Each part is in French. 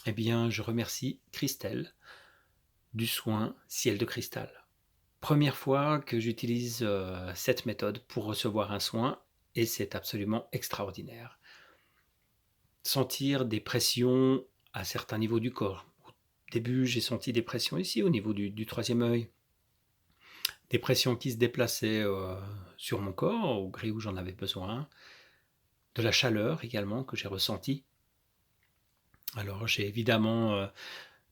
Eh bien, je remercie Christelle du soin Ciel de Cristal. Première fois que j'utilise cette méthode pour recevoir un soin et c'est absolument extraordinaire. Sentir des pressions à certains niveaux du corps. Au début, j'ai senti des pressions ici au niveau du troisième œil, des pressions qui se déplaçaient sur mon corps au gré où j'en avais besoin, de la chaleur également que j'ai ressentie. Alors j'ai évidemment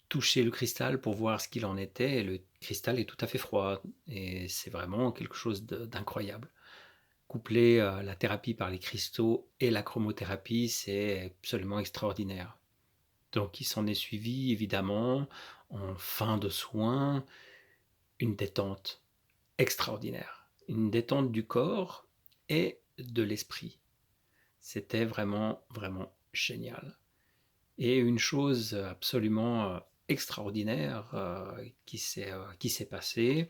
touché le cristal pour voir ce qu'il en était et le cristal est tout à fait froid et c'est vraiment quelque chose d'incroyable. Couplé à la thérapie par les cristaux et la chromothérapie, c'est absolument extraordinaire. Donc il s'en est suivi évidemment en fin de soins une détente extraordinaire, une détente du corps et de l'esprit. C'était vraiment vraiment génial. Et une chose absolument extraordinaire qui s'est passée,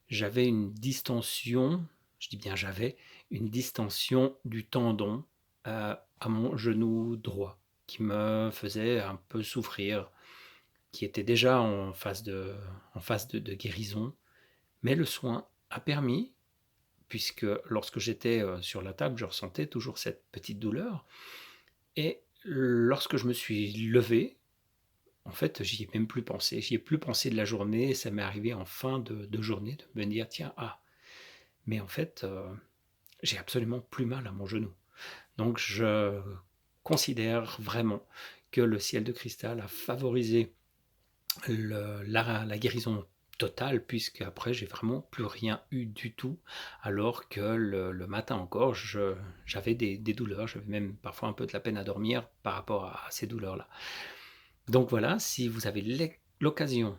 j'avais une distension, je dis bien j'avais, une distension du tendon à mon genou droit qui me faisait un peu souffrir, qui était déjà en phase de guérison. Mais le soin a permis, puisque lorsque j'étais sur la table, je ressentais toujours cette petite douleur. Et lorsque je me suis levé, en fait, j'y ai même plus pensé. J'y ai plus pensé de la journée. Ça m'est arrivé en fin de journée de me dire, tiens, mais en fait, j'ai absolument plus mal à mon genou. Donc, je considère vraiment que le ciel de cristal a favorisé la guérison totale, puisque après, j'ai vraiment plus rien eu du tout, alors que le matin encore, j'avais des douleurs. J'avais même parfois un peu de la peine à dormir par rapport à ces douleurs-là. Donc voilà, si vous avez l'occasion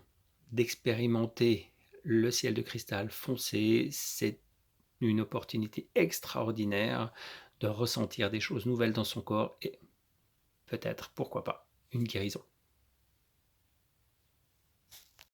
d'expérimenter le ciel de cristal foncé, c'est une opportunité extraordinaire de ressentir des choses nouvelles dans son corps et peut-être, pourquoi pas, une guérison.